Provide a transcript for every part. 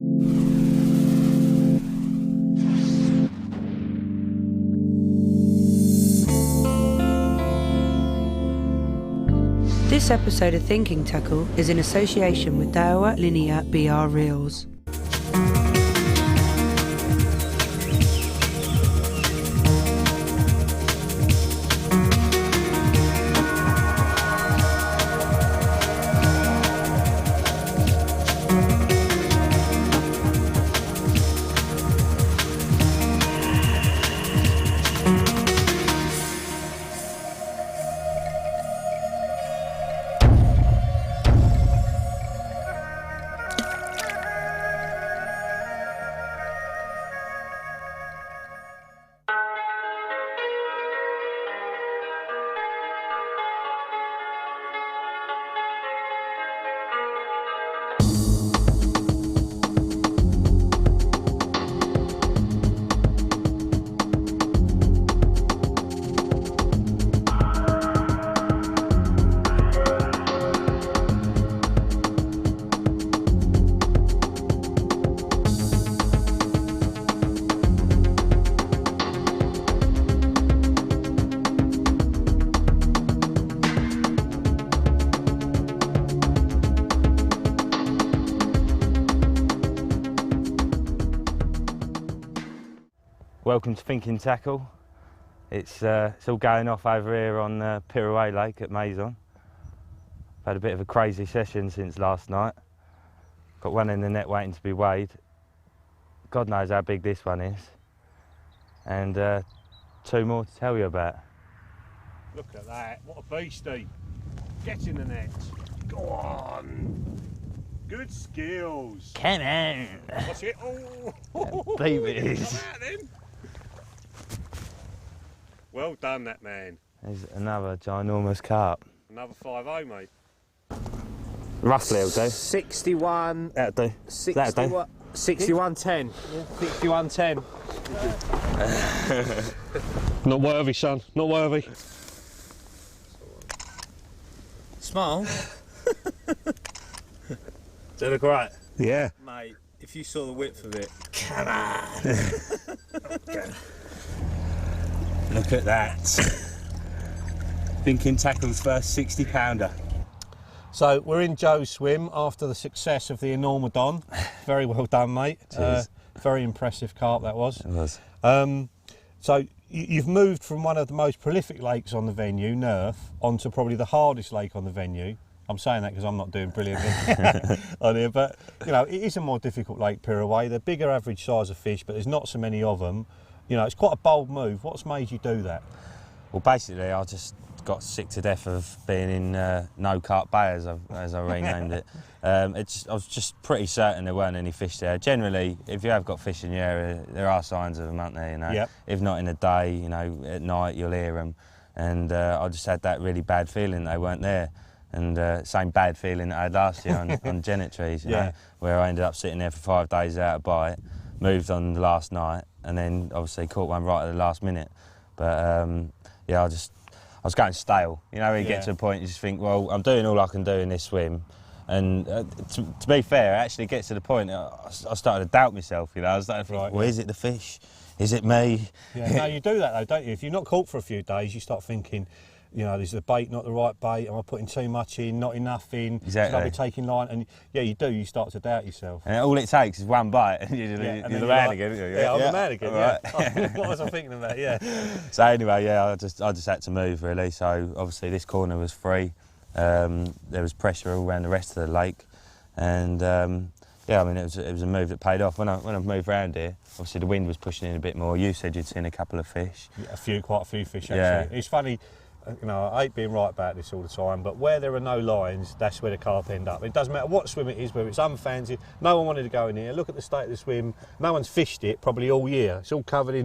This episode of Thinking Tackle is in association with Daiwa Linear BR Reels. Welcome to Thinking Tackle. It's all going off over here on Pirouet Lake at Maison. I've had a bit of a crazy session since last night. Got one in the net waiting to be weighed. God knows how big this one is. And two more to tell you about. Look at that, what a beastie. Get in the net. Go on. Good skills. Come on. What's it? Oh, babies. Come out then. Well done, that man. There's another ginormous carp. Another 5-0, mate. Roughly, it'll do. 61. That'll do. 61. 61.10. Yeah, 61.10. Not worthy, son. Not worthy. Small. Does it look right? Yeah. Mate, if you saw the width of it. Come on. Look at that. Thinking Tackle's first 60-pounder. So we're in Joe's swim after the success of the Enormodon. Very well done, mate. Very impressive carp that was. It was. So you've moved from one of the most prolific lakes on the venue, Nerf, onto probably the hardest lake on the venue. I'm saying that because I'm not doing brilliantly on here, but you know, it is a more difficult lake, Pirouet. They're bigger average size of fish, but there's not so many of them. You know, it's quite a bold move. What's made you do that? Well, basically, I just got sick to death of being in No Carp Bay, as I renamed it. I was just pretty certain there weren't any fish there. Generally, if you have got fish in your area, there are signs of them, aren't there? You know, yep. If not in the day, you know, at night you'll hear them. And I just had that really bad feeling they weren't there. And same bad feeling that I had last year on Jennet trees, you know, where I ended up sitting there for 5 days without a bite, moved on the last night, and then obviously caught one right at the last minute. But yeah, I was going stale. You know, you get to a point you just think, well, I'm doing all I can do in this swim. And to be fair, it actually gets to the point I started to doubt myself, you know. I was starting to think, well, is it the fish? Is it me? Yeah, no, you do that though, don't you? If you're not caught for a few days, you start thinking, you know, is the bait not the right bait? Am I putting too much in, not enough in? Exactly. Should I be taking line? And yeah, you do. You start to doubt yourself. And all it takes is one bite, and you're the man again. Yeah, I'm the man again. Yeah. Right. What was I thinking about? Yeah. So anyway, yeah, I just had to move really. So obviously this corner was free. There was pressure all around the rest of the lake, and yeah, I mean it was a move that paid off. When I moved around here, obviously the wind was pushing in a bit more. You said you'd seen a couple of fish. Yeah, quite a few fish actually. Yeah. It's funny. You know, I hate being right about this all the time, but where there are no lines, that's where the carp end up. It doesn't matter what swim it is, whether it's unfancied, no one wanted to go in here. Look at the state of the swim. No one's fished it probably all year. It's all covered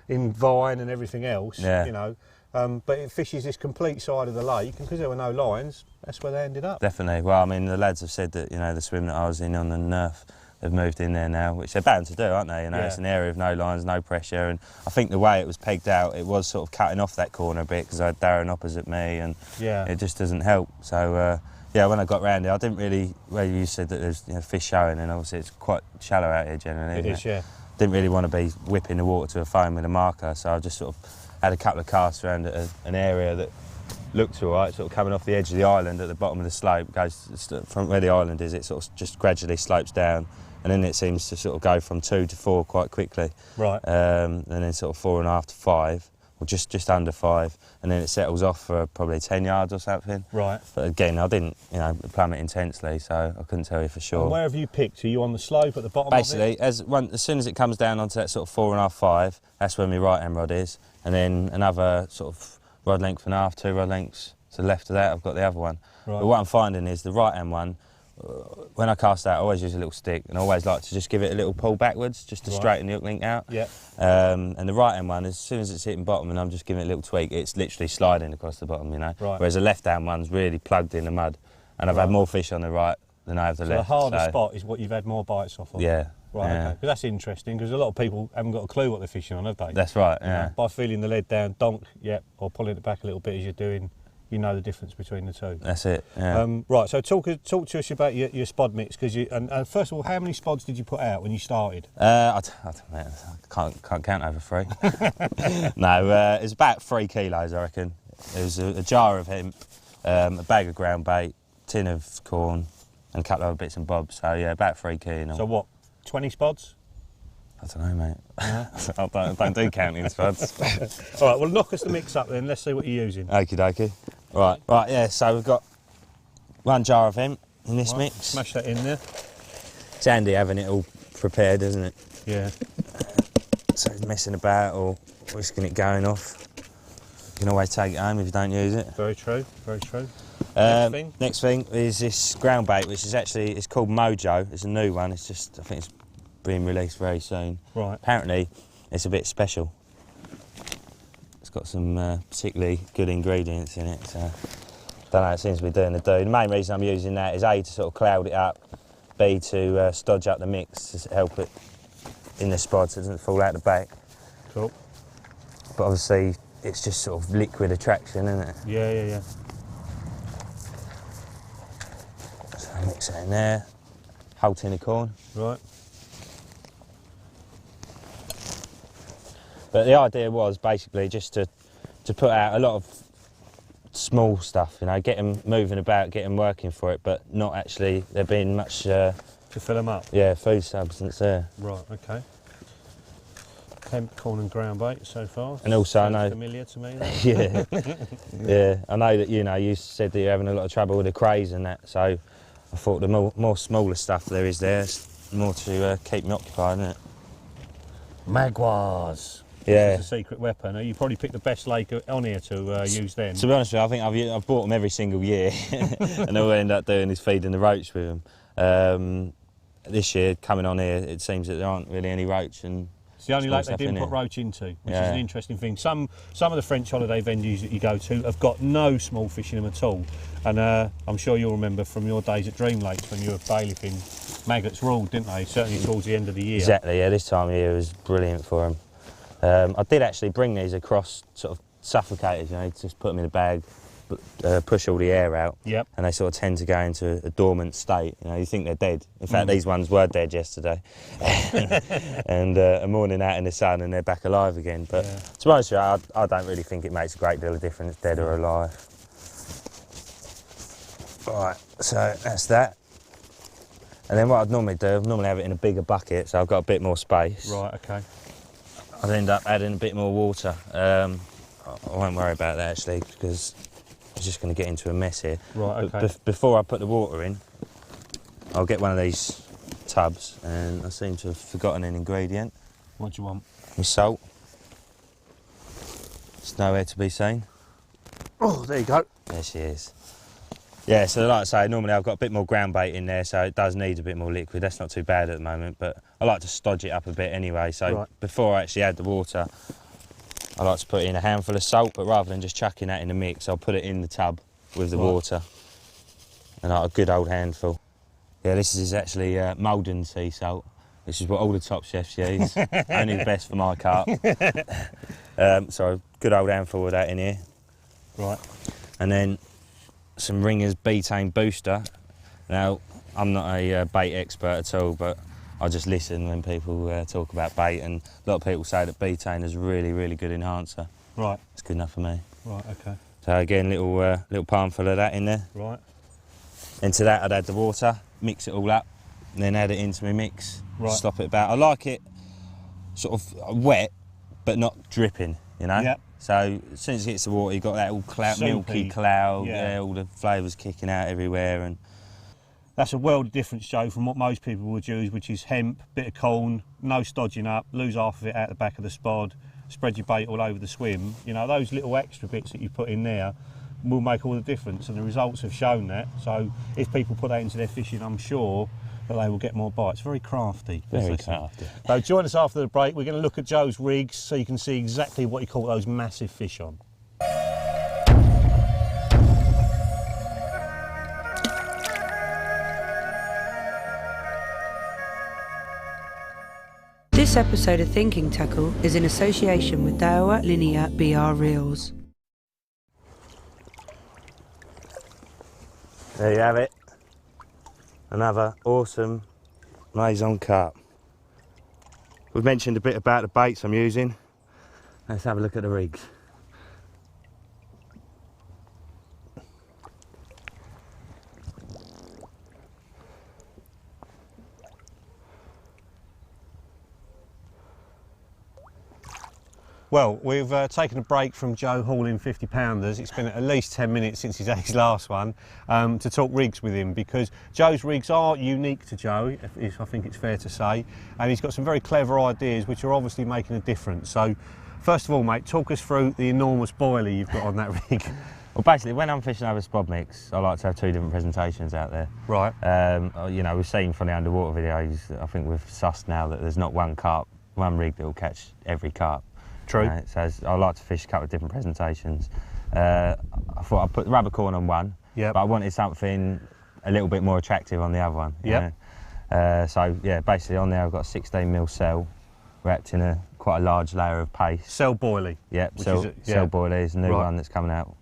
in vine and everything else, you know. But it fishes this complete side of the lake, and because there were no lines, that's where they ended up. Definitely. Well, I mean, the lads have said that, you know, the swim that I was in on the Nerf, they've moved in there now, which they're bound to do, aren't they? You know, it's an area of no lines, no pressure, and I think the way it was pegged out, it was sort of cutting off that corner a bit because I had Darren opposite me, and it just doesn't help. So, Yeah, when I got round here, I didn't really, where you said that there's fish showing, and obviously it's quite shallow out here generally. It is, yeah. Didn't really want to be whipping the water to a foam with a marker, so I just sort of had a couple of casts around an area that looked all right, sort of coming off the edge of the island at the bottom of the slope, goes from where the island is, it sort of just gradually slopes down, and then it seems to sort of go from 2 to 4 quite quickly. Right. And then sort of 4.5 to 5. Or just under 5, and then it settles off for probably 10 yards or something. Right. But again, I didn't, plummet intensely, so I couldn't tell you for sure. And where have you picked? Are you on the slope at the bottom Basically, of it? as soon as it comes down onto that sort of 4.5, 5, that's where my right-hand rod is, and then another sort of rod length and a half, 2 rod lengths to the left of that, I've got the other one. Right. But what I'm finding is the right-hand one, when I cast out, I always use a little stick, and I always like to just give it a little pull backwards, just to straighten the hook link out. Yeah. And the right-hand one, as soon as it's hitting bottom and I'm just giving it a little tweak, it's literally sliding across the bottom, Right. Whereas the left-hand one's really plugged in the mud, and I've had more fish on the right than I have the So left. the harder spot is what you've had more bites off of? Yeah. Right, yeah. okay. 'Cause that's interesting, because a lot of people haven't got a clue what they're fishing on, have they? That's right, yeah. By feeling the lead down, donk, or pulling it back a little bit as you're doing, you know the difference between the two. That's it, yeah. Right, so talk to us about your spod mix, because and first of all, how many spods did you put out when you started? I can't count over 3. No, it's about 3 kilos, I reckon. It was a jar of hemp, a bag of Groundbait, tin of corn, and a couple of other bits and bobs. So yeah, about 3 kilos. So what, 20 spods? I don't know, mate. I don't do counting spods. All right, well, knock us the mix up then. Let's see what you're using. Okie dokie. Right, yeah, so we've got 1 jar of hemp in this mix. Smash that in there. It's handy having it all prepared, isn't it? Yeah. So messing about or whisking it going off. You can always take it home if you don't use it. Very true, very true. Next thing is this Groundbait, which is actually, it's called Mojo. It's a new one. It's just, I think it's being released very soon. Right. Apparently, it's a bit special. It's got some particularly good ingredients in it. So, don't know, it seems to be doing the do. The main reason I'm using that is A, to sort of cloud it up, B, to stodge up the mix, to help it in the spod so it doesn't fall out the back. Cool. But obviously, it's just sort of liquid attraction, isn't it? Yeah. So mix it in there. Whole tin of corn. Right. But the idea was basically just to put out a lot of small stuff, get them moving about, get them working for it, but not actually there being much... to fill them up? Yeah, food substance there. Right, okay. Hemp, corn and Groundbait so far. And also Sounds I know... familiar to me. Yeah. Yeah, I know that, you said that you're having a lot of trouble with the crays and that, so I thought the more smaller stuff there is there, it's more to keep me occupied, isn't it? Magwas. Yeah. It's a secret weapon. You probably picked the best lake on here to use then. To be honest with you, I think I've bought them every single year, and all I end up doing is feeding the roach with them. This year, coming on here, it seems that there aren't really any roach, and it's the only small lake they stuff didn't in put it. roach into, which is an interesting thing. Some of the French holiday venues that you go to have got no small fish in them at all, and I'm sure you'll remember from your days at Dream Lakes when you were bailiffing, maggots ruled, didn't they? Certainly towards the end of the year. Exactly, yeah, this time of year was brilliant for them. I did actually bring these across, sort of suffocated, just put them in a bag, push all the air out, Yep. and they sort of tend to go into a dormant state. You think they're dead. In fact, these ones were dead yesterday, and a morning out in the sun, and they're back alive again. But to be honest with you, I don't really think it makes a great deal of difference, dead or alive. Right, so that's that. And then what I'd normally do, I'd normally have it in a bigger bucket, so I've got a bit more space. Right, okay. I'd end up adding a bit more water. I won't worry about that actually, because it's just going to get into a mess here. Right, okay. But before I put the water in, I'll get one of these tubs, and I seem to have forgotten an ingredient. What do you want? My salt. It's nowhere to be seen. Oh, there you go. There she is. Yeah, so like I say, normally I've got a bit more Groundbait in there, so it does need a bit more liquid. That's not too bad at the moment, but I like to stodge it up a bit anyway. So before I actually add the water, I like to put in a handful of salt, but rather than just chucking that in the mix, I'll put it in the tub with the water, and like a good old handful. Yeah, this is actually Malden sea salt. This is what all the top chefs use. Only the best for my carp. So a good old handful of that in here. Right. And then some Ringer's betaine booster. Now, I'm not a bait expert at all, but I just listen when people talk about bait, and a lot of people say that betaine is a really, really good enhancer. Right. It's good enough for me. Right, okay. So again, little palmful of that in there. Right. Into that I'd add the water, mix it all up, and then add it into my mix. Right. Slop it about. I like it sort of wet, but not dripping, you know? Yep. So as soon as it hits the water, you've got that all milky cloud, all the flavours kicking out everywhere. And that's a world of difference, Joe, from what most people would use, which is hemp, bit of corn, no stodging up, lose half of it out the back of the spod, spread your bait all over the swim. You know, those little extra bits that you put in there will make all the difference, and the results have shown that. So if people put that into their fishing, I'm sure that they will get more bites. Very crafty. very crafty. So join us after the break. We're going to look at Joe's rigs so you can see exactly what he caught those massive fish on. This episode of Thinking Tackle is in association with Daiwa Linear BR Reels. There you have it. Another awesome Maison carp. We've mentioned a bit about the baits I'm using. Let's have a look at the rigs. Well, we've taken a break from Joe hauling 50 pounders. It's been at least 10 minutes since he's had his last one to talk rigs with him, because Joe's rigs are unique to Joe, I think it's fair to say, and he's got some very clever ideas which are obviously making a difference. So first of all, mate, talk us through the enormous boiler you've got on that rig. Well, basically, when I'm fishing over Spod mix, I like to have two different presentations out there. Right. You know, we've seen from the underwater videos, I think we've sussed now that there's not one rig that will catch every carp. True. So I like to fish a couple of different presentations. I thought I'd put the rubber corn on one, but I wanted something a little bit more attractive on the other one. So yeah, basically on there I've got a 16mm cell wrapped in quite a large layer of paste. Cell boilie. Yep, cell boilie is a new one that's coming out.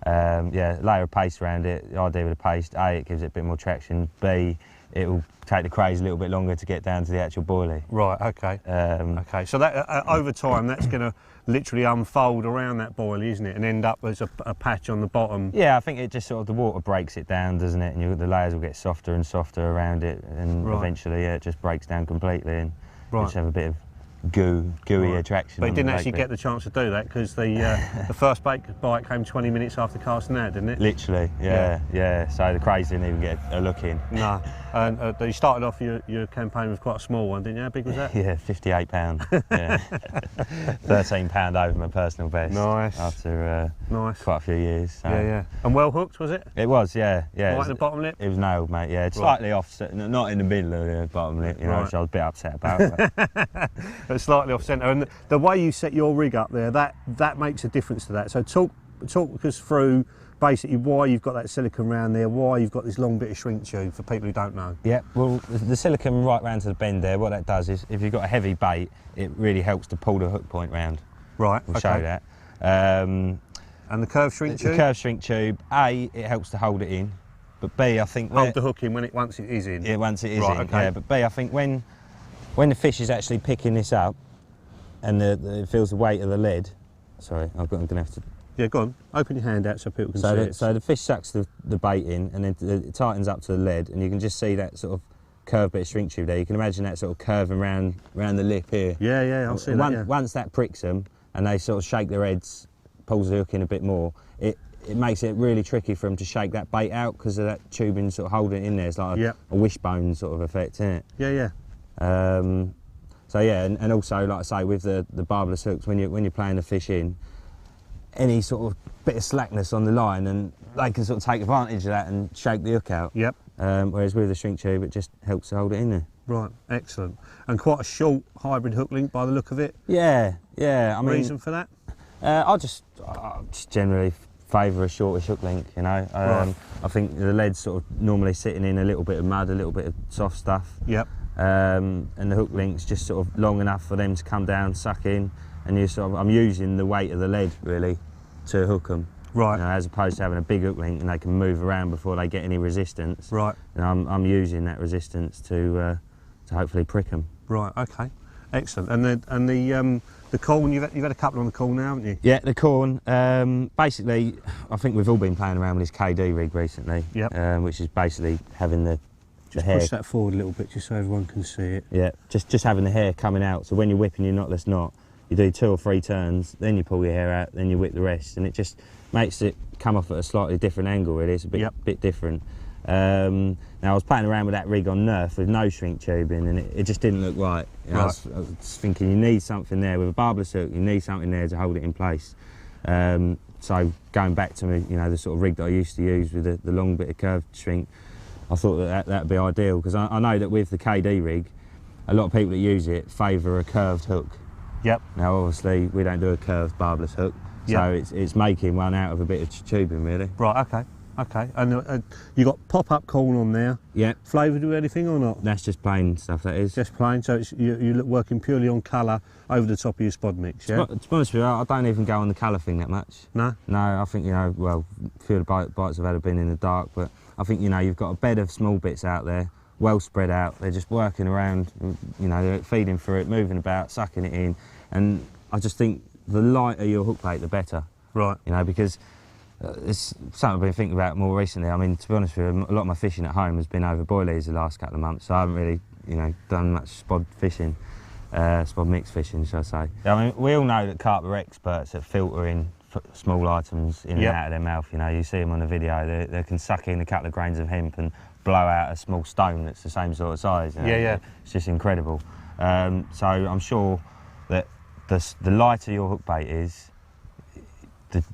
Layer of paste around it. The idea with the paste, A, it gives it a bit more traction, B, it will take the craze a little bit longer to get down to the actual boilie. Right, okay. Okay, so that over time that's going to literally unfold around that boilie, isn't it, and end up as a patch on the bottom. Yeah, I think it just sort of, the water breaks it down, doesn't it, and the layers will get softer and softer around it, and eventually it just breaks down completely, and you just have a bit of gooey attraction. But it didn't actually get the chance to do that because the first bite came 20 minutes after casting out, didn't it? Literally, yeah. So the craze didn't even get a look in. No. And you started off your campaign with quite a small one, didn't you? How big was that? Yeah, 58 pound. Yeah. 13 pound over my personal best. Nice. After quite a few years. So. Yeah. And well hooked, was it? It was, yeah. Right in the bottom lip? It was nailed, mate. Yeah, slightly offset, not in the middle of the bottom lip, you know, which I was a bit upset about. But slightly off centre, and the way you set your rig up there, that makes a difference to that. So talk us through basically why you've got that silicone round there, why you've got this long bit of shrink tube for people who don't know. Yeah, well, the silicone right round to the bend there, what that does is if you've got a heavy bait, it really helps to pull the hook point round. Right. We'll show that. And the curved shrink tube? The curved shrink tube, A, it helps to hold it in, but B, I think hold the hook in once it is in. Yeah, once it is in. Okay. Yeah, but B, I think when the fish is actually picking this up, and it feels the weight of the lead. Sorry, I'm going to have to. Yeah, go on. Open your hand out so people can see it. So the fish sucks the bait in, and then it tightens up to the lead, and you can just see that sort of curved bit of shrink tube there. You can imagine that sort of curving around the lip here. Yeah, I'll see that. Yeah. Once that pricks them, and they sort of shake their heads, pulls the hook in a bit more, it makes it really tricky for them to shake that bait out because of that tubing sort of holding it in there. It's like a wishbone sort of effect, isn't it? Yeah. So yeah, and also, like I say, with the barbless hooks, when you're playing the fish in, any sort of bit of slackness on the line, and they can sort of take advantage of that and shake the hook out. Yep. Whereas with the shrink tube, it just helps to hold it in there. Right, excellent. And quite a short hybrid hook link by the look of it. Yeah. I mean, reason for that? I just generally favour a shortish hook link, you know. I think the lead's sort of normally sitting in a little bit of mud, a little bit of soft stuff. Yep. And the hook link's just sort of long enough for them to come down, suck in, and I'm using the weight of the lead really to hook them. Right. You know, as opposed to having a big hook link and they can move around before they get any resistance. Right. And I'm using that resistance to hopefully prick them. Right. Okay. Excellent. And the corn, you've had a couple on the corn now, haven't you? Yeah, the corn. Basically, I think we've all been playing around with this KD rig recently. Yep. Which is basically having the hair. Push that forward a little bit just so everyone can see it. Yeah, just having the hair coming out. So when you're whipping your knotless knot, you do 2 or 3 turns, then you pull your hair out, then you whip the rest, and it just makes it come off at a slightly different angle. Really, it's a bit different. Now I was playing around with that rig on Nerf with no shrink tubing, and it just didn't look right. You know, I was thinking you need something there with a barbless hook. You need something there to hold it in place. So going back to the sort of rig that I used to use with the long bit of curved shrink, I thought that'd be ideal, because I know that with the KD rig, a lot of people that use it favour a curved hook. Yep. Now obviously we don't do a curved barbless hook, so it's making one out of a bit of tubing really. Right. Okay. Okay. And you got pop-up corn on there. Yeah. Flavoured with anything or not? That's just plain stuff. That is. Just plain. So you're working purely on colour over the top of your Spod mix. Yeah. To be honest with you, I don't even go on the colour thing that much. No. No, I think well, a few of the bites I've had have been in the dark, but I think you've got a bed of small bits out there, well spread out. They're just working around. They're feeding through it, moving about, sucking it in, and I just think the lighter your hook plate, the better. Right. Because it's something I've been thinking about more recently. I mean, to be honest with you, a lot of my fishing at home has been over boilies the last couple of months, so I haven't really, done much spod fishing, spod mix fishing, shall I say. I mean, we all know that carp are experts at filtering small items in and out of their mouth. You see them on the video, they can suck in a couple of grains of hemp and blow out a small stone that's the same sort of size. Yeah. It's just incredible. So I'm sure that the lighter your hook bait is,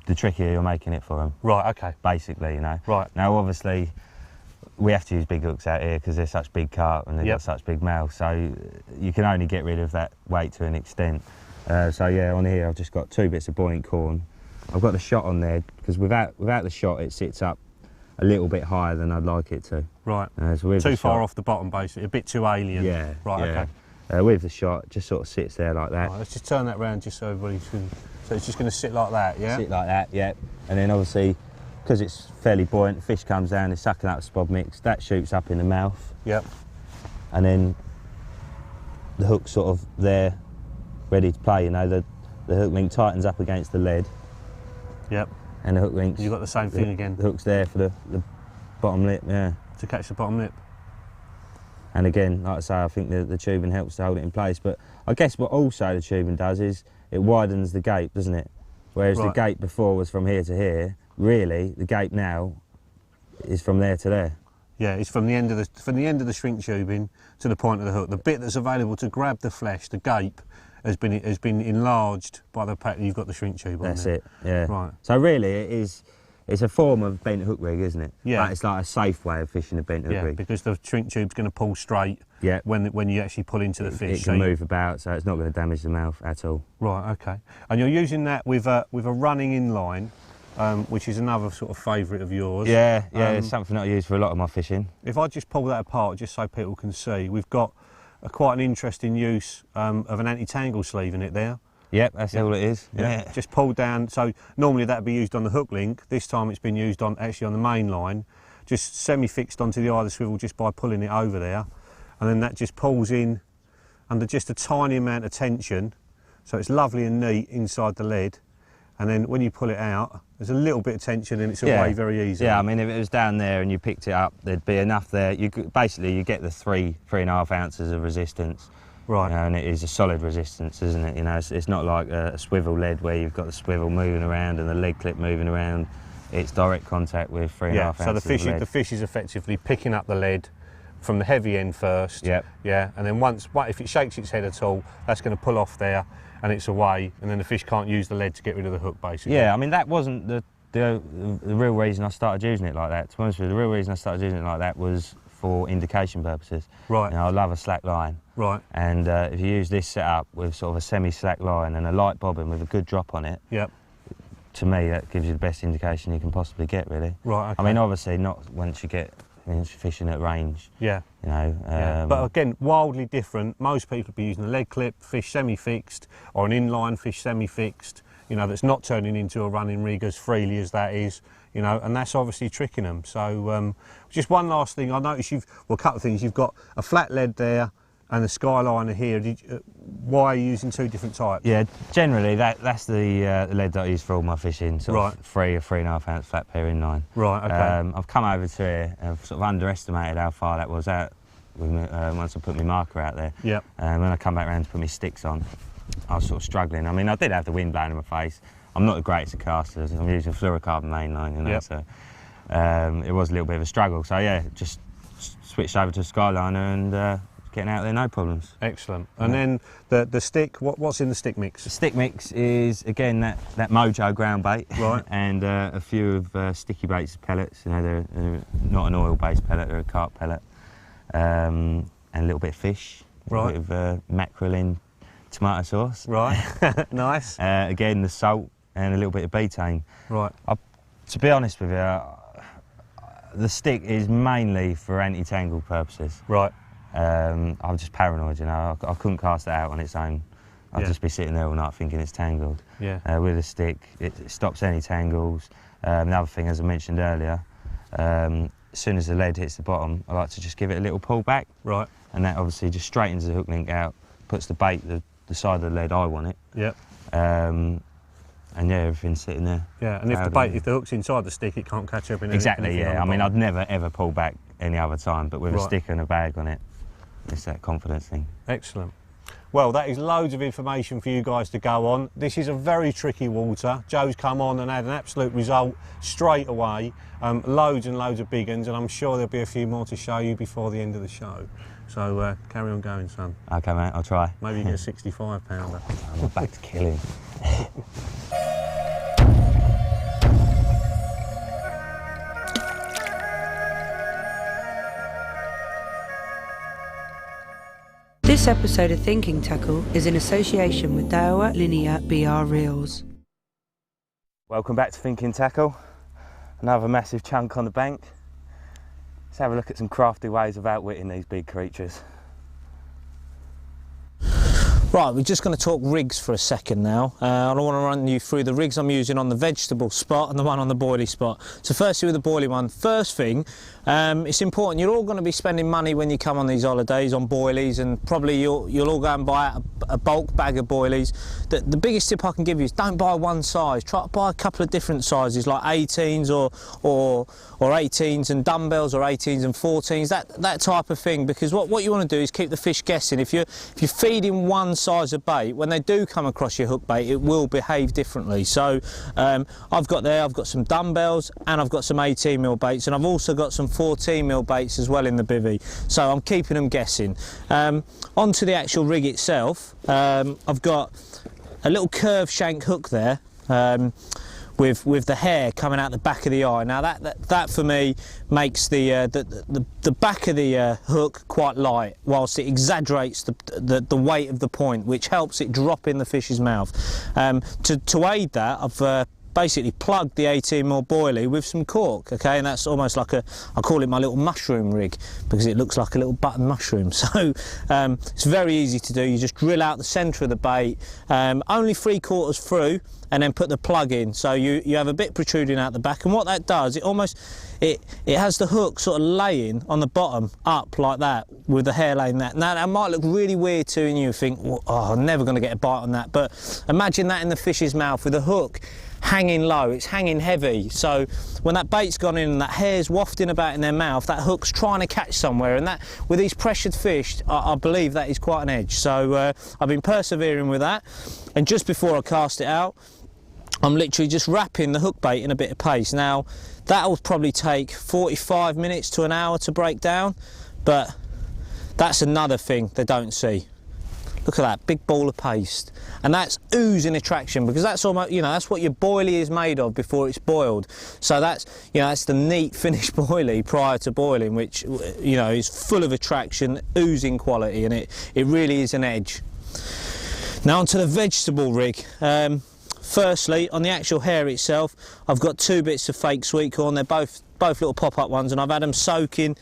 the trickier you're making it for them. Right. Okay. Basically, Right. Now, obviously, we have to use big hooks out here because they're such big carp and they've got such big mouths, so you can only get rid of that weight to an extent. So yeah, on here I've just got 2 bits of buoyant corn. I've got the shot on there because without the shot it sits up a little bit higher than I'd like it to. Right. So with too far off the bottom, basically, a bit too alien. Yeah. Right. Yeah. Okay. With the shot, it just sort of sits there like that. Right, let's just turn that round just so everybody can. So it's just going to sit like that, yeah? Sit like that, yeah. And then obviously, because it's fairly buoyant, the fish comes down, it's sucking up the spod mix, that shoots up in the mouth. Yep. And then the hook's sort of there, ready to play. The hook link tightens up against the lead. Yep. And the hook links. You've got the same thing again. The hook's there for the bottom lip, yeah. To catch the bottom lip. And again, like I say, I think the tubing helps to hold it in place. But I guess what also the tubing does is it widens the gape, doesn't it? Whereas the gape before was from here to here, really the gape now is from there to there. Yeah, it's from the end of the shrink tubing to the point of the hook. The bit that's available to grab the flesh, the gape, has been enlarged by the fact that you've got the shrink tube on there. That's it. Yeah. Right. So really, it's a form of bent hook rig, isn't it? Yeah. But it's like a safe way of fishing a bent hook rig. Because the shrink tube's going to pull straight. Yeah. When you actually pull into the fish. It can move about, so it's not going to damage the mouth at all. Right. Okay. And you're using that with a running inline, which is another sort of favourite of yours. Yeah. It's something that I use for a lot of my fishing. If I just pull that apart, just so people can see, we've got quite an interesting use of an anti-tangle sleeve in it there. Yep, that's all it is. Yeah. Just pulled down. So normally that'd be used on the hook link. This time it's been used actually on the main line, just semi-fixed onto the eye of the swivel just by pulling it over there, and then that just pulls in under just a tiny amount of tension. So it's lovely and neat inside the lead. And then when you pull it out, there's a little bit of tension and it's away very easily. Yeah, I mean, if it was down there and you picked it up, there'd be enough there. You get the 3.5 ounces of resistance. Right. And it is a solid resistance, isn't it? It's not like a swivel lead where you've got the swivel moving around and the lead clip moving around. It's direct contact with 3.5 ounces so the fish is effectively picking up the lead from the heavy end first. Yep. Yeah. And then if it shakes its head at all, that's going to pull off there and it's away, and then the fish can't use the lead to get rid of the hook, basically. Yeah, I mean, that wasn't the real reason I started using it like that. To be honest with you, the real reason I started using it like that was for indication purposes. Right. I love a slack line. Right. And if you use this setup with sort of a semi-slack line and a light bobbin with a good drop on it, yep, to me that gives you the best indication you can possibly get, really. Right. Okay. I mean, obviously not once you're fishing at range. Yeah. Yeah. But again, wildly different. Most people be using a lead clip, fish semi-fixed, or an inline fish semi-fixed. you know, that's not turning into a running rig as freely as that is, you know, and that's obviously tricking them. So just one last thing, I noticed well, a couple of things, you've got a flat lead there and a Skyliner here. Why are you using two different types? Yeah, generally that's the lead that I use for all my fishing, sort right. of 3 or 3.5 ounce flat pair inline. Right, okay. I've come over to here and I've sort of underestimated how far that was out with me, once I put my marker out there. Yeah. When I come back around to put my sticks on, I was sort of struggling. I mean, I did have the wind blowing in my face. I'm not the greatest of casters. I'm using fluorocarbon mainline, you know, yep. so it was a little bit of a struggle. So yeah, just switched over to a Skyliner and getting out there, no problems. Excellent. And then the stick, what's in the stick mix? The stick mix is, again, that Maison Groundbait. Right. And a few of sticky baits pellets. You know, they're not an oil-based pellet, they're a carp pellet. And a little bit of fish. Right. A bit of mackerel in tomato sauce. Right. Nice. Again, the salt and a little bit of betaine. Right. To be honest with you, the stick is mainly for anti-tangle purposes. Right. I'm just paranoid, you know. I couldn't cast it out on its own. I'd just be sitting there all night thinking it's tangled. Yeah. With a stick, it stops any tangles. Another thing, as I mentioned earlier, as soon as the lead hits the bottom, I like to just give it a little pull back. Right. And that obviously just straightens the hook link out, puts the bait the side of the lead I want it. Yep. And yeah, everything's sitting there. Yeah, and if the hook's inside the stick, it can't catch up in Exactly, yeah. I mean, I'd never ever pull back any other time, but with a stick and a bag on it, it's that confidence thing. Excellent. Well, that is loads of information for you guys to go on. This is a very tricky water. Joe's come on and had an absolute result straight away. Loads and loads of big uns, and I'm sure there'll be a few more to show you before the end of the show. So carry on going, son. Okay, mate, I'll try. Maybe you get a 65 pounder. I'm back to killing. This episode of Thinking Tackle is in association with Daiwa Linear BR Reels. Welcome back to Thinking Tackle. Another massive chunk on the bank. Let's have a look at some crafty ways of outwitting these big creatures. Right, we're just going to talk rigs for a second now. I want to run you through the rigs I'm using on the vegetable spot and the one on the boilie spot. So firstly with the boilie one, first thing, it's important, you're all going to be spending money when you come on these holidays on boilies, and probably you'll all go and buy a bulk bag of boilies. The biggest tip I can give you is don't buy one size, try to buy a couple of different sizes like 18s or 18s and dumbbells or 18s and 14s, that type of thing, because what you want to do is keep the fish guessing. If you're feeding one size of bait, when they do come across your hook bait, it will behave differently. So I've got some dumbbells and I've got some 18mm baits, and I've also got some 14mm baits as well in the bivvy, so I'm keeping them guessing. Onto the actual rig itself, I've got a little curved shank hook there, with the hair coming out the back of the eye. Now that for me makes the back of the hook quite light, whilst it exaggerates the weight of the point, which helps it drop in the fish's mouth. To aid that, I've basically plugged the 18mm boilie with some cork, okay, and that's almost like I call it my little mushroom rig, because it looks like a little button mushroom. So it's very easy to do. You just drill out the centre of the bait, only 3/4 through, and then put the plug in, so you have a bit protruding out the back, and what that does, it has the hook sort of laying on the bottom up like that, with the hair laying that. Now that might look really weird to you, and you think, well, oh, I'm never going to get a bite on that, but imagine that in the fish's mouth with the hook hanging low, it's hanging heavy, so when that bait's gone in and that hair's wafting about in their mouth, that hook's trying to catch somewhere, and that, with these pressured fish, I believe that is quite an edge. So I've been persevering with that, and just before I cast it out, I'm literally just wrapping the hook bait in a bit of paste. Now that'll probably take 45 minutes to an hour to break down, but that's another thing they don't see. Look at that big ball of paste, and that's oozing attraction, because that's almost, that's what your boilie is made of before it's boiled. So that's the neat finished boilie prior to boiling, which is full of attraction, oozing quality, and it really is an edge. Now onto the vegetable rig. Firstly, on the actual hair itself, I've got 2 bits of fake sweet corn. They're both little pop-up ones, and I've had them soaking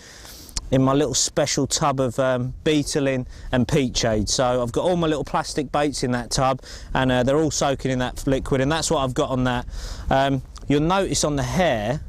in my little special tub of beetling and peachade. So I've got all my little plastic baits in that tub, and they're all soaking in that liquid, and that's what I've got on that. You'll notice on the hair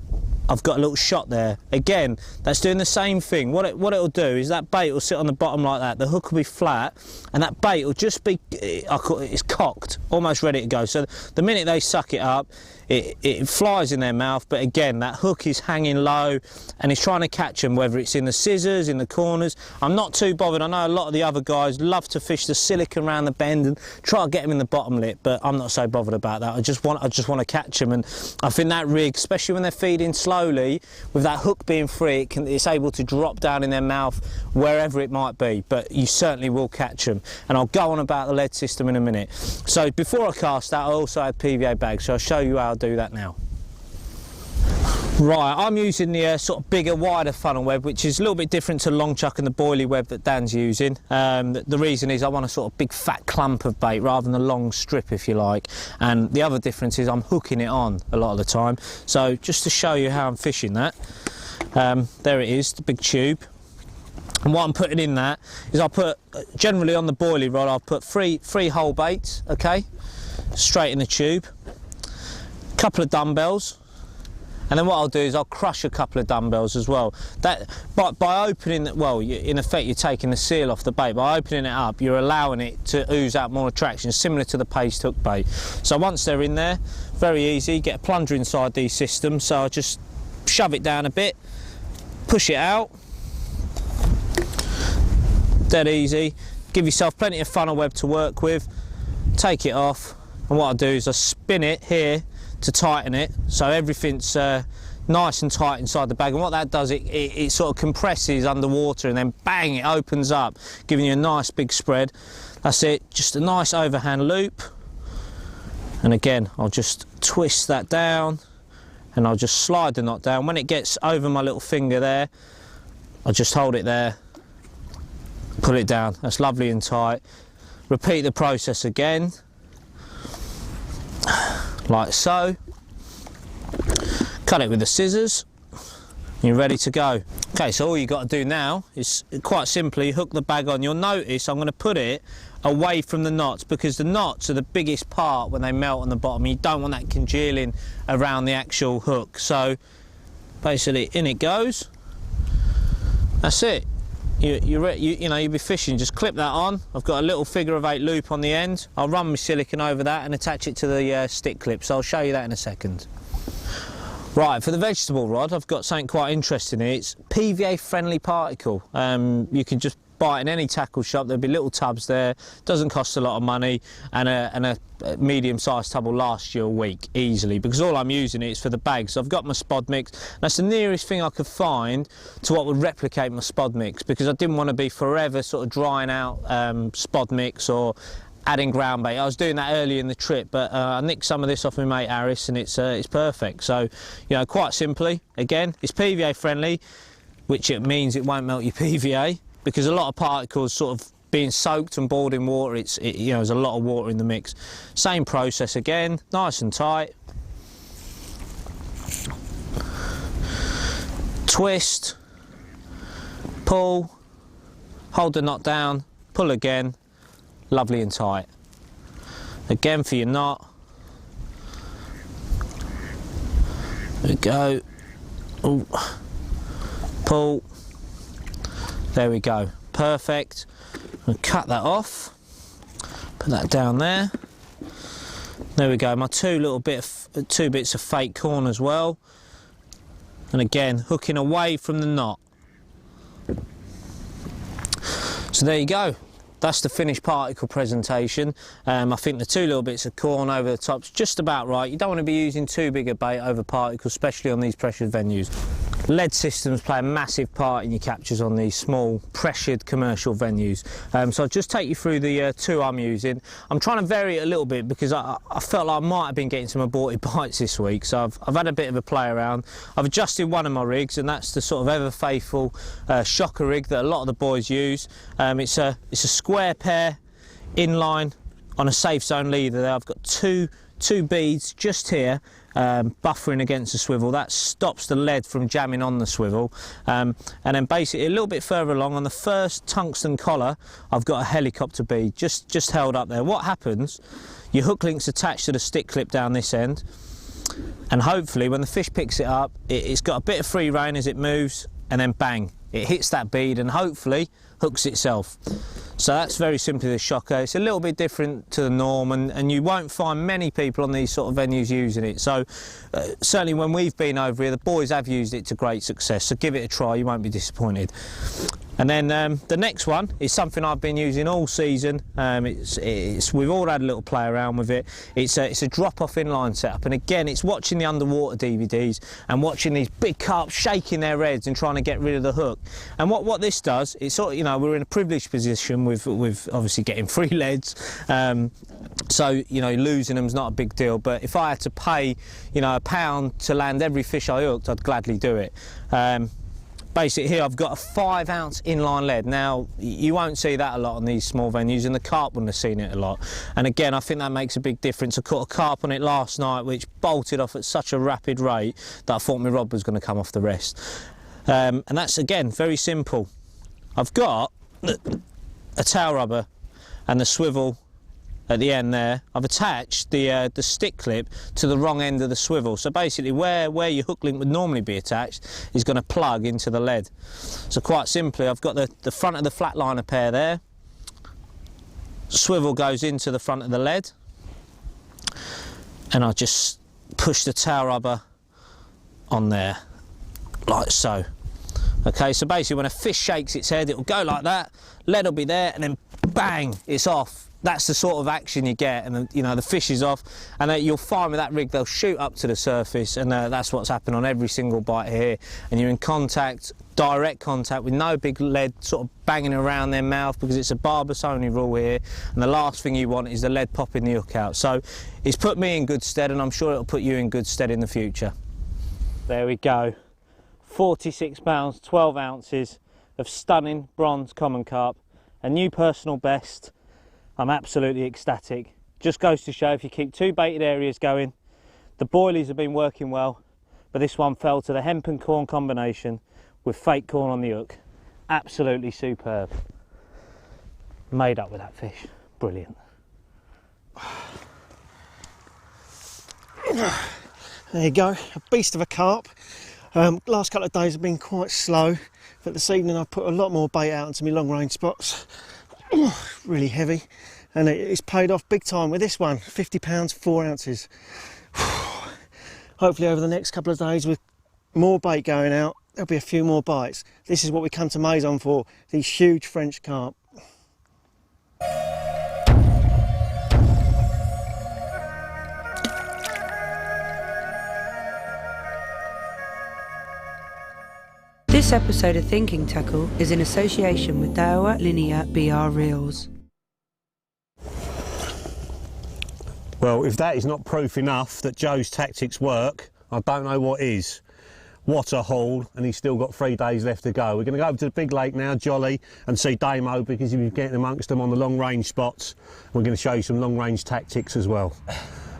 I've got a little shot there. Again, that's doing the same thing. What it'll do is that bait will sit on the bottom like that, the hook will be flat, and that bait will just be, it's cocked, almost ready to go. So the minute they suck it up, it flies in their mouth, but again, that hook is hanging low, and it's trying to catch them, whether it's in the scissors, in the corners. I'm not too bothered. I know a lot of the other guys love to fish the silicon around the bend and try to get them in the bottom lip, but I'm not so bothered about that. I just want to catch them, and I think that rig, especially when they're feeding slowly, with that hook being free, it's able to drop down in their mouth wherever it might be, but you certainly will catch them. And I'll go on about the lead system in a minute. So before I cast that, I also had PVA bags, so I'll show you how I do that now. Right, I'm using the sort of bigger, wider funnel web, which is a little bit different to long chuck and the boilie web that Dan's using. The reason is I want a sort of big fat clump of bait rather than a long strip, if you like. And the other difference is I'm hooking it on a lot of the time. So just to show you how I'm fishing that, there it is, the big tube. And what I'm putting in that is I'll put, generally on the boilie rod, I'll put three whole baits, okay, straight in the tube, a couple of dumbbells, and then what I'll do is I'll crush a couple of dumbbells as well. That by opening it, well, in effect you're taking the seal off the bait. By opening it up, you're allowing it to ooze out more attraction, similar to the paste hook bait. So once they're in there, very easy, get a plunger inside these systems. So I just shove it down a bit, push it out, dead easy. Give yourself plenty of funnel web to work with, take it off, and what I do is I spin it here to tighten it, so everything's nice and tight inside the bag. And what that does, it sort of compresses underwater, and then bang, it opens up, giving you a nice big spread. That's it, just a nice overhand loop. And again, I'll just twist that down, and I'll just slide the knot down. When it gets over my little finger there, I'll just hold it there, pull it down. That's lovely and tight. Repeat the process again, like so. Cut it with the scissors, you're ready to go. Okay, so all you got to do now is quite simply hook the bag on. You'll notice I'm going to put it away from the knots, because the knots are the biggest part when they melt on the bottom. You don't want that congealing around the actual hook. So basically in it goes. That's it. You know, you'll be fishing, just clip that on. I've got a little figure of 8 loop on the end. I'll run my silicone over that and attach it to the stick clip, so I'll show you that in a second. Right, for the vegetable rod, I've got something quite interesting here. It's PVA friendly particle. You can just buy it in any tackle shop. There'll be little tubs there, doesn't cost a lot of money, and a medium-sized tub will last you a week easily, because all I'm using it is for the bags. So I've got my Spod mix. That's the nearest thing I could find to what would replicate my Spod mix, because I didn't want to be forever sort of drying out Spod mix or adding Groundbait. I was doing that early in the trip, but I nicked some of this off my mate Harris, and it's perfect. So, you know, quite simply, again, it's PVA friendly, which it means it won't melt your PVA, because a lot of particles sort of being soaked and boiled in water, you know, there's a lot of water in the mix. Same process again, nice and tight. Twist, pull, hold the knot down, pull again, lovely and tight. Again for your knot. There we go. Ooh. Pull. There we go, perfect. I'll cut that off, put that down there. There we go, my two bits of fake corn as well. And again, hooking away from the knot. So there you go. That's the finished particle presentation. I think the 2 little bits of corn over the top's just about right. You don't want to be using too big a bait over particles, especially on these pressured venues. Lead systems play a massive part in your captures on these small pressured commercial venues. So I'll just take you through the 2 I'm using. I'm trying to vary it a little bit, because I felt like I might have been getting some aborted bites this week, so I've had a bit of a play around. I've adjusted one of my rigs, and that's the sort of ever faithful shocker rig that a lot of the boys use. It's a square pair inline on a safe zone leader there. I've got two two beads just here, buffering against the swivel. That stops the lead from jamming on the swivel. And then basically a little bit further along on the first tungsten collar, I've got a helicopter bead just held up there. What happens, your hook link's attached to the stick clip down this end, and hopefully when the fish picks it up, it's got a bit of free rein as it moves, and then bang, it hits that bead and hopefully hooks itself. So that's very simply the shocker. It's a little bit different to the norm, and you won't find many people on these sort of venues using it. So certainly when we've been over here, the boys have used it to great success. So give it a try, you won't be disappointed. And then the next one is something I've been using all season. We've all had a little play around with it. It's a drop-off inline setup, and again, it's watching the underwater DVDs and watching these big carp shaking their heads and trying to get rid of the hook. And what this does, it's sort of, you know, we're in a privileged position with obviously getting free leads, so you know, losing them's not a big deal. But if I had to pay, you know, £1 to land every fish I hooked, I'd gladly do it. Basically here I've got a 5-ounce inline lead. Now you won't see that a lot on these small venues, and the carp wouldn't have seen it a lot. And again, I think that makes a big difference. I caught a carp on it last night which bolted off at such a rapid rate that I thought my rod was going to come off the rest. And that's again very simple. I've got a tail rubber and the swivel at the end there. I've attached the stick clip to the wrong end of the swivel, so basically where your hook link would normally be attached is going to plug into the lead. So quite simply, I've got the front of the flatliner pair there, swivel goes into the front of the lead, and I just push the tail rubber on there like so. Okay, so basically when a fish shakes its head, it will go like that, lead will be there, and then bang, it's off. That's the sort of action you get, and you know, the fish is off, and you'll find with that rig they'll shoot up to the surface, and that's what's happened on every single bite here. And you're in contact, direct contact, with no big lead sort of banging around their mouth, because it's a barbless only rule here, and the last thing you want is the lead popping the hook out. So it's put me in good stead, and I'm sure it'll put you in good stead in the future. There we go, 46 pounds, 12 ounces of stunning bronze common carp, a new personal best. I'm absolutely ecstatic. Just goes to show, if you keep two baited areas going, the boilies have been working well, but this one fell to the hemp and corn combination with fake corn on the hook. Absolutely superb. Made up with that fish. Brilliant. There you go, a beast of a carp. Last couple of days have been quite slow, but this evening I've put a lot more bait out into my long range spots. Really heavy, and it's paid off big time with this one. 50 pounds, 4 ounces. Hopefully over the next couple of days, with more bait going out, there'll be a few more bites. This is what we come to Maison for, these huge French carp. This episode of Thinking Tackle is in association with Daiwa Linear BR Reels. Well, if that is not proof enough that Joe's tactics work, I don't know what is. What a haul, and he's still got 3 days left to go. We're going to go over to the big lake now, Jolly, and see Damo, because he's been getting amongst them on the long range spots. We're going to show you some long range tactics as well.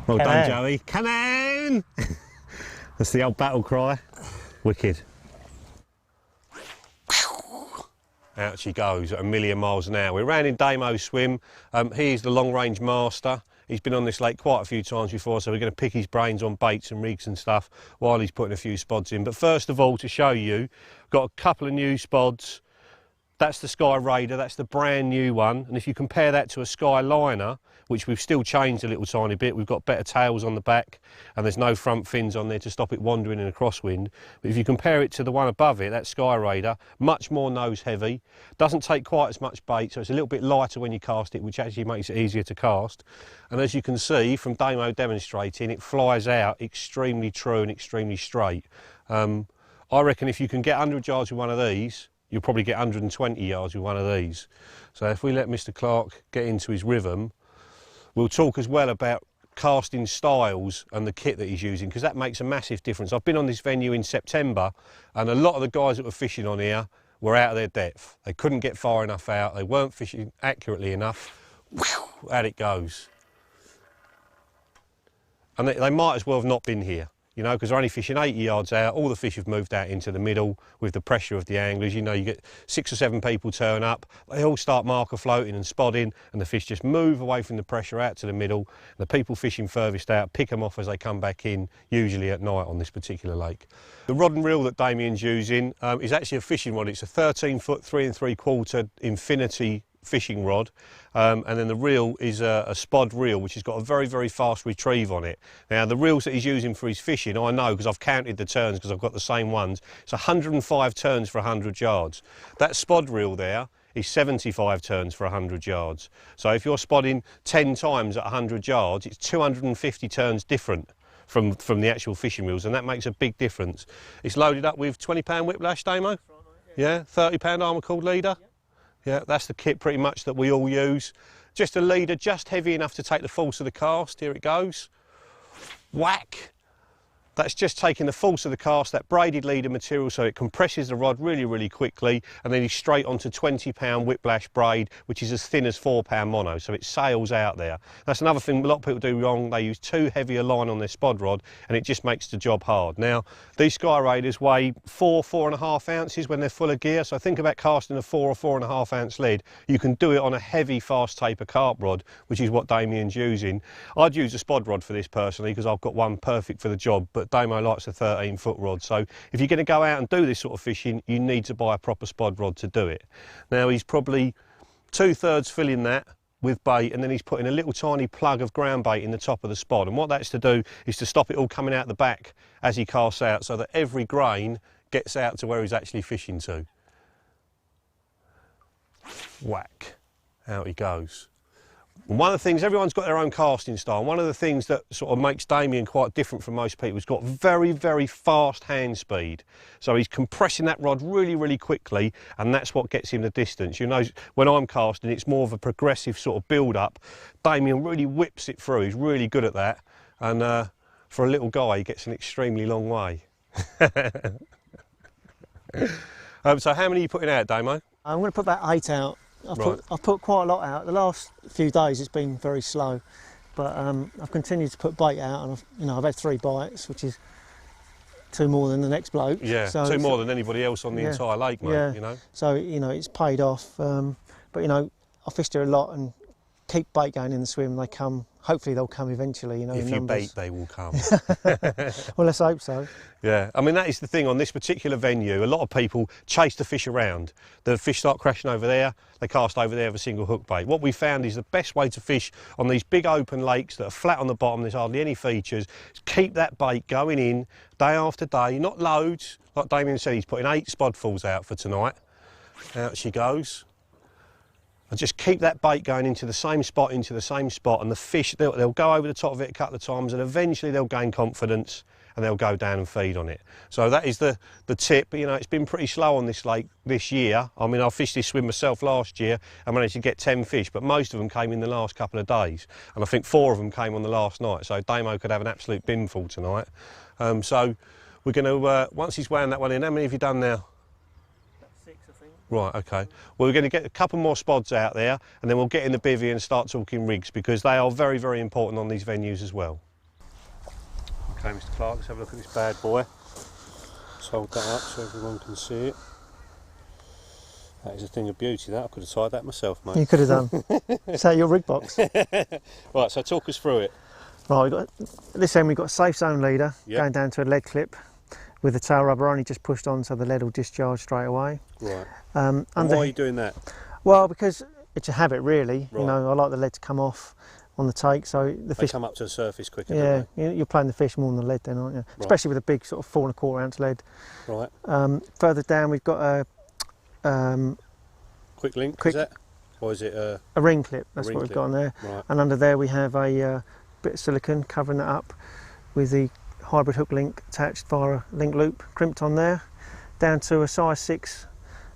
Well done, Joey. Come on! That's the old battle cry. Wicked. Out she goes at 1,000,000 miles an hour. We're round in Damo's swim. He's the long range master. He's been on this lake quite a few times before, so we're going to pick his brains on baits and rigs and stuff while he's putting a few spods in. But first of all, to show you, got a couple of new spods. That's the Sky Raider, that's the brand new one. And if you compare that to a Sky Liner, which we've still changed a little tiny bit, we've got better tails on the back and there's no front fins on there to stop it wandering in a crosswind. But if you compare it to the one above it, that Sky Raider, much more nose heavy, doesn't take quite as much bait, so it's a little bit lighter when you cast it, which actually makes it easier to cast. And as you can see from Damo demonstrating, it flies out extremely true and extremely straight. I reckon if you can get 100 yards with one of these, you'll probably get 120 yards with one of these. So if we let Mr. Clark get into his rhythm, we'll talk as well about casting styles and the kit that he's using, because that makes a massive difference. I've been on this venue in September, and a lot of the guys that were fishing on here were out of their depth. They couldn't get far enough out, they weren't fishing accurately enough. Out it goes. and they might as well have not been here, you know, because they're only fishing 80 yards out. All the fish have moved out into the middle with the pressure of the anglers. You know, you get 6 or 7 people turn up, they all start marker floating and spodding, and the fish just move away from the pressure out to the middle. And the people fishing furthest out pick them off as they come back in, usually at night on this particular lake. The rod and reel that Damien's using is actually a fishing rod. It's a 13-foot 3 3/4 infinity fishing rod, and then the reel is a Spod reel, which has got a very, very fast retrieve on it. Now the reels that he's using for his fishing, I know because I've counted the turns because I've got the same ones. It's 105 turns for 100 yards. That Spod reel there is 75 turns for 100 yards. So if you're spodding 10 times at 100 yards, it's 250 turns different from the actual fishing reels, and that makes a big difference. It's loaded up with 20-pound whiplash, Damo? Yeah, 30-pound armour cord leader? Yeah, that's the kit pretty much that we all use. Just a leader, just heavy enough to take the force of the cast. Here it goes. Whack! That's just taking the force of the cast, that braided leader material, so it compresses the rod really, really quickly, and then he's straight onto 20-pound whiplash braid, which is as thin as 4-pound mono, so it sails out there. That's another thing a lot of people do wrong. They use too heavy a line on their Spod rod, and it just makes the job hard. Now, these Sky Raiders weigh 4.5 ounces when they're full of gear, so think about casting a 4 or 4.5 ounce lead. You can do it on a heavy, fast taper carp rod, which is what Damien's using. I'd use a Spod rod for this personally, because I've got one perfect for the job, but Damo likes a 13-foot rod, so if you're going to go out and do this sort of fishing, you need to buy a proper Spod rod to do it. Now he's probably 2/3 filling that with bait, and then he's putting a little tiny plug of ground bait in the top of the Spod, and what that's to do is to stop it all coming out the back as he casts out, so that every grain gets out to where he's actually fishing to. Whack, out he goes. And one of the things, everyone's got their own casting style, and one of the things that sort of makes Damien quite different from most people, he's got very, very fast hand speed. So he's compressing that rod really, really quickly, and that's what gets him the distance. You know, when I'm casting, it's more of a progressive sort of build-up. Damien really whips it through, he's really good at that, and for a little guy, he gets an extremely long way. So how many are you putting out, Damo? I'm going to put about 8 out. Right. I've put quite a lot out. The last few days it's been very slow, but I've continued to put bait out, and I've had 3 bites, which is 2 more than the next bloke. Yeah, so 2 more than anybody else on the entire lake, mate. Yeah. You know. So it's paid off. But I fished here a lot and keep bait going in the swim. They come. Hopefully they'll come eventually. If you bait, they will come. Well, let's hope so. Yeah, I mean, that is the thing on this particular venue. A lot of people chase the fish around. The fish start crashing over there, they cast over there with a single hook bait. What we found is the best way to fish on these big open lakes that are flat on the bottom, there's hardly any features, is keep that bait going in day after day, not loads. Like Damien said, he's putting 8 spodfuls out for tonight. Out she goes. And just keep that bait going into the same spot, and the fish, they'll go over the top of it a couple of times, and eventually they'll gain confidence and they'll go down and feed on it. So that is the tip. You know, it's been pretty slow on this lake this year. I mean, I fished this swim myself last year and managed to get 10 fish, but most of them came in the last couple of days. And I think 4 of them came on the last night. So Damo could have an absolute binful tonight. So we're going to, once he's wound that one in, how many have you done now? 6, I think. Right, okay. Well, we're going to get a couple more spods out there, and then we'll get in the bivvy and start talking rigs, because they are very, very important on these venues as well. Okay, Mr. Clark, let's have a look at this bad boy. Let's hold that up so everyone can see it. That is a thing of beauty, that. I could have tied that myself, mate. You could have done. Is that your rig box? Right, so talk us through it. Right, at this end we've got a safe zone leader Yep. going down to a lead clip with the tail rubber only just pushed on, so the lead will discharge straight away. Right. And why are you doing that? Well, because it's a habit really. Right. You know, I like the lead to come off on the take, so the They fish come up to the surface quicker, yeah, don't you're playing the fish more than the lead then, aren't you? Right. Especially with a big sort of 4.25 ounce lead. they? Right. Further down we've got a Quick link, quick- is that? Or is it a ring clip, that's ring what we've clip. got on there. right? And under there we have a bit of silicone covering that up with the hybrid hook link attached via a link loop crimped on there, down to a size 6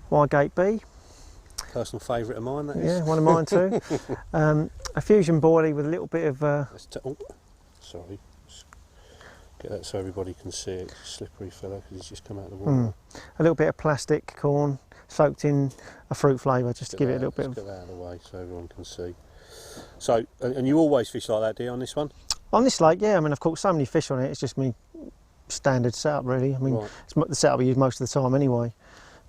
wide gate B. Personal favourite of mine, that is. Yeah, one of mine too. A fusion boilie with a little bit of Oh, sorry. Just get that so everybody can see it. It's a slippery fella because he's just come out of the water. a little bit of plastic corn soaked in a fruit flavour just to give it a little bit Let's of. get that out of the way so everyone can see. So, and you always fish like that, do you, on this one? On this lake, yeah, I mean, I've caught so many fish on it, it's just me standard setup, really. I mean, Right. it's the setup I use most of the time anyway.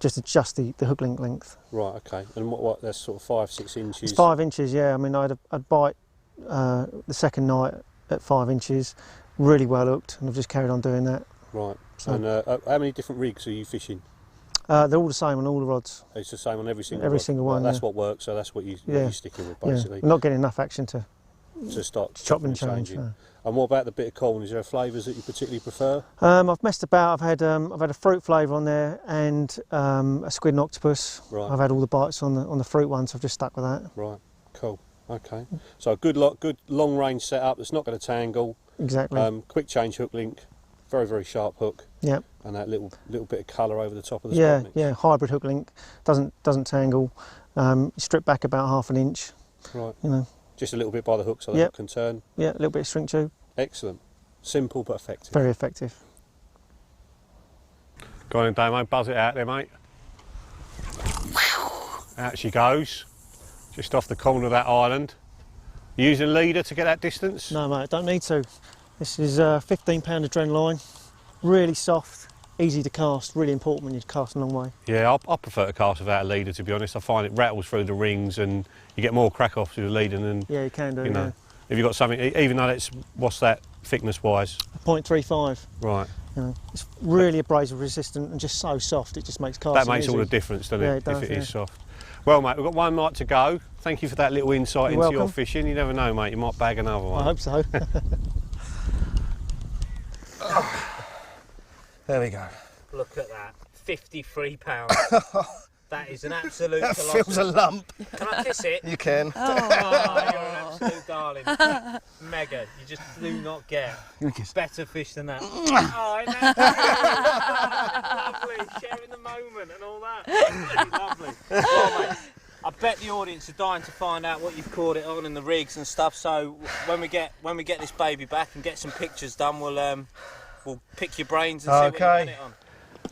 Just adjust the hook link length. Right, okay. And what that's sort of 5-6 inches? It's 5 inches, yeah. I mean, I'd bite the second night at 5 inches, really well hooked, and I've just carried on doing that. Right. So- And how many different rigs are you fishing? They're all the same on all the rods. It's the same on every single Every rod? single Right, one, that's yeah. what works, so that's what you're sticking with, Yeah, basically, I'm not getting enough action to to start chop and chopping change. No. And what about the bit of corn? Is there flavours that you particularly prefer? I've messed about. I've had a fruit flavour on there and a squid and octopus. Right. I've had all the bites on the fruit one, so I've just stuck with that. Right, cool. Okay. So good long range setup that's not going to tangle. Exactly. Quick change hook link, very, very sharp hook. Yeah. And that little bit of colour over the top of the Yeah, spot mix. yeah. Hybrid hook link doesn't tangle. Strip back about 1/2 inch. Right. You know. Just a little bit by the hook so the Yep. hook can turn. Yeah, a little bit of string tube. Excellent. Simple but effective. Very effective. Go on, Damo, buzz it out there, mate. Out she goes, just off the corner of that island. You using a leader to get that distance? No, mate, don't need to. This is a 15-pound adrenaline. Really soft, easy to cast. Really important when you cast a long way. Yeah, I prefer to cast without a leader, to be honest. I find it rattles through the rings and you get more crack off with a leader than, Yeah, you can do. you know, Yeah. if you've got something, even though it's, what's that thickness-wise? 0.35. Right. You know, it's really abrasive resistant and just so soft. It just makes casting That makes all easy. the difference, doesn't Yeah, it, it does, if it is yeah. soft. Well, mate, we've got one night to go. Thank you for that little insight You're into your welcome. fishing. You never know, mate, you might bag another one. I hope so. There we go. Look at that, £53. That is an absolute That feels a lump. Can I kiss it? You can. Oh, you're an absolute darling. Mega. You just do not get better fish than that. Oh, I know. Lovely. Sharing the moment and all that. Absolutely lovely. Oh, mate. I bet the audience are dying to find out what you've caught it on and the rigs and stuff. So when we get this baby back and get some pictures done, we'll pick your brains and see what you got it on.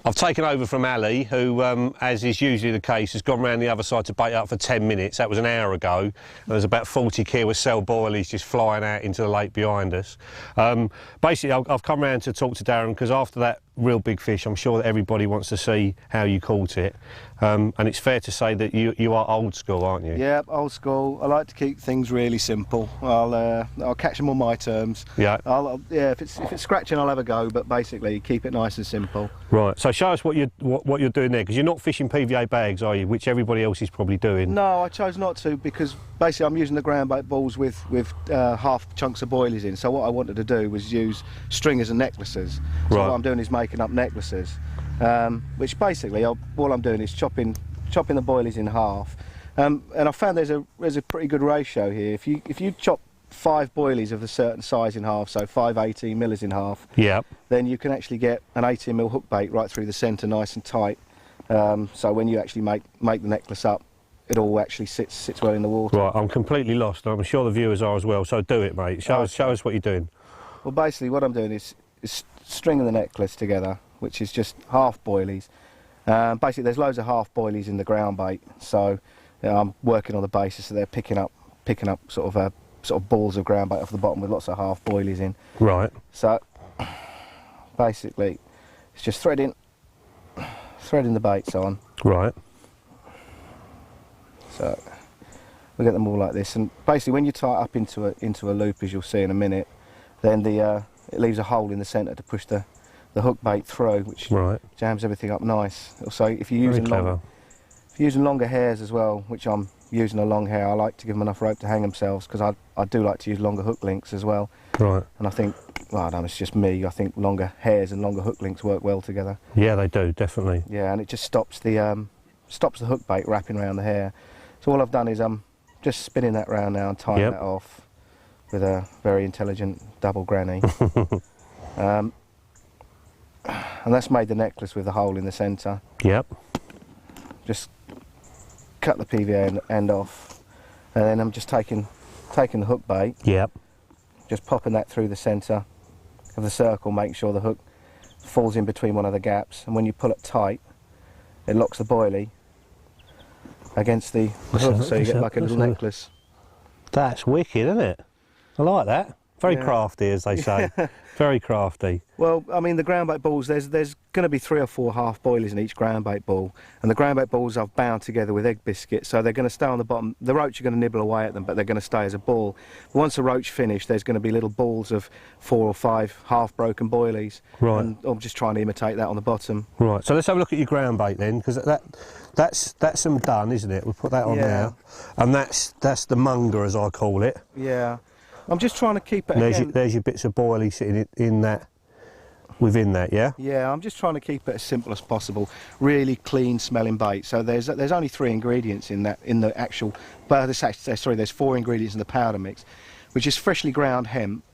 I've taken over from Ali, who, as is usually the case, has gone round the other side to bait up for 10 minutes. That was an hour ago. And there's about 40 kilo of cell boilies just flying out into the lake behind us. Basically, I've come round to talk to Darren because after that real big fish, I'm sure that everybody wants to see how you caught it. And it's fair to say that you are old school, aren't you? Yeah, old school. I like to keep things really simple. I'll catch them on my terms. Yeah. If it's scratching, I'll have a go. But basically, keep it nice and simple. Right. So show us what you're doing there, because you're not fishing PVA bags, are you? Which everybody else is probably doing. No, I chose not to because basically I'm using the groundbait balls with half chunks of boilies in. So what I wanted to do was use stringers and necklaces. So Right. what I'm doing is making up necklaces, which basically all I'm doing is chopping the boilies in half. And I found there's a pretty good ratio here. If you chop 5 boilies of a certain size in half, so 5 18mm in half, Yeah. then you can actually get an 18mm hook bait right through the centre, nice and tight. So when you actually make the necklace up, it all actually sits well in the water. Right. I'm completely lost. I'm sure the viewers are as well. So do it, mate. Show us what you're doing. Well, basically what I'm doing is stringing the necklace together, which is just half boilies. Basically there's loads of half boilies in the ground bait, so I'm working on the basis that they're picking up sort of balls of ground bait off the bottom with lots of half boilies in. Right. So basically it's just threading the baits on. Right. So we get them all like this, and basically when you tie it up into a loop, as you'll see in a minute, then it leaves a hole in the centre to push the hook bait through, which Right. jams everything up nice. Also, if you're Very using clever. longer hairs as well, which I'm using a long hair, I like to give them enough rope to hang themselves because I do like to use longer hook links as well. Right. And I think, well, I don't know, it's just me. I think longer hairs and longer hook links work well together. Yeah, they do, definitely. Yeah, and it just stops the hook bait wrapping around the hair. So all I've done is I'm just spinning that round now and tying Yep. that off with a very intelligent double granny. And that's made the necklace with a hole in the centre. Yep. Just cut the PVA end off, and then I'm just taking the hook bait, Yep. just popping that through the centre of the circle, making sure the hook falls in between one of the gaps, and when you pull it tight, it locks the boilie against the hook, so you get like a little necklace. That's wicked, isn't it? I like that. Very crafty, as they say. Very crafty. Well, I mean, the groundbait balls, there's going to be 3 or 4 half boilies in each groundbait ball, and the groundbait balls I've bound together with egg biscuit, so they're going to stay on the bottom. The roach are going to nibble away at them, but they're going to stay as a ball. But once the roach finished, there's going to be little balls of 4 or 5 half-broken boilies, Right. and I'm just trying to imitate that on the bottom. Right, so let's have a look at your groundbait then, because that's them done, isn't it? We'll put that on Yeah. now, and that's the munger, as I call it. Yeah, I'm just trying to keep it. And Again, there's your bits of boilie sitting in that, within that, yeah? Yeah, I'm just trying to keep it as simple as possible. Really clean smelling bait. So there's only 3 ingredients in that, in the actual, there's 4 ingredients in the powder mix, which is freshly ground hemp.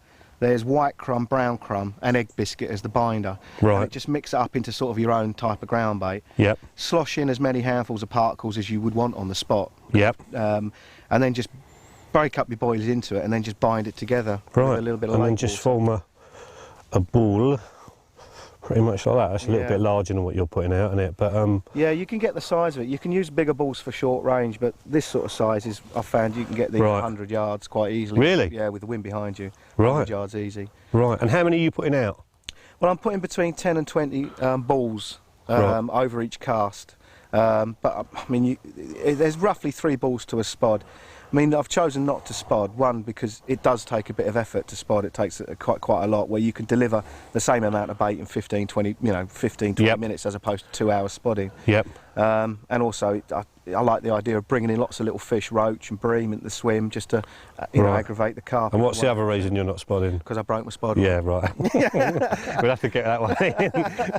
There's white crumb, brown crumb, and egg biscuit as the binder. Right. And it just mix it up into sort of your own type of ground bait. Yep. Slosh in as many handfuls of particles as you would want on the spot. Yep. And then just break up your boilies into it, and then just bind it together Right. with a little bit of and then lake just water. form a ball, pretty much like that. That's a little Yeah. bit larger than what you're putting out, isn't it? But Yeah, you can get the size of it. You can use bigger balls for short range, but this sort of size is, I've found you can get these Right. 100 yards quite easily. Really? Yeah, with the wind behind you. Right. 100 yards easy. right. And how many are you putting out? Well, I'm putting between 10 and 20 balls Right. over each cast. But I mean, there's roughly 3 balls to a spod. I mean, I've chosen not to spod, one, because it does take a bit of effort to spod. It takes quite a lot, where you can deliver the same amount of bait in 15, 20 Yep. minutes as opposed to 2 hours spodding. Yep. And also, I like the idea of bringing in lots of little fish, roach and bream into the swim, just to you know, Right. aggravate the carp. And what's the other reason you're not spotting? Because I broke my spod. Yeah, right. We'll have to get that one in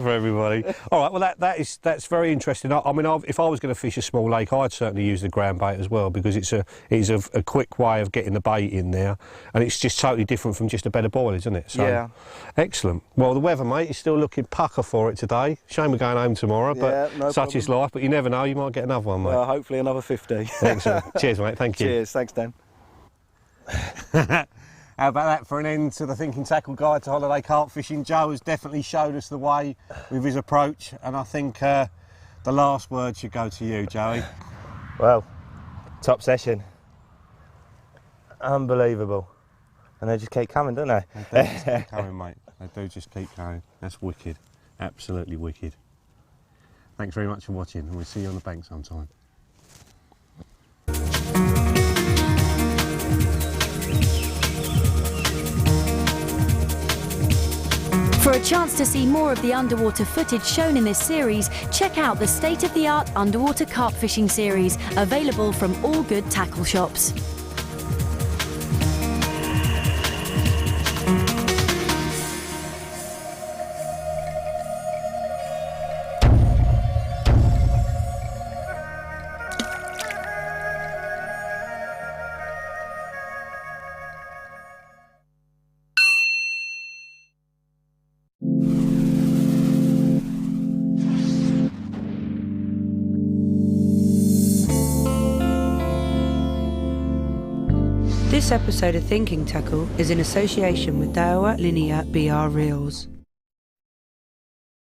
for everybody. All right, well, that's very interesting. I mean, if I was going to fish a small lake, I'd certainly use the ground bait as well, because it's a quick way of getting the bait in there, and it's just totally different from just a bed of boilies, isn't it? So, Yeah. Excellent. Well, the weather, mate, is still looking pucker for it today. Shame we're going home tomorrow, but Yeah, no such is life. But you never know, you might get another one, mate. Hopefully another 50. Excellent. Cheers, mate. Thank you. Cheers. Thanks, Dan. How about that for an end to the Thinking Tackle Guide to Holiday Carp Fishing? Joe has definitely showed us the way with his approach, and I think the last word should go to you, Joey. Well, top session. Unbelievable. And they just keep coming, don't they? They do just keep coming, mate. They do just keep going. That's wicked. Absolutely wicked. Thanks very much for watching, and we'll see you on the bank sometime. For a chance to see more of the underwater footage shown in this series, check out the state-of-the-art underwater carp fishing series, available from all good tackle shops. This episode of Thinking Tackle is in association with Daiwa Linear BR Reels.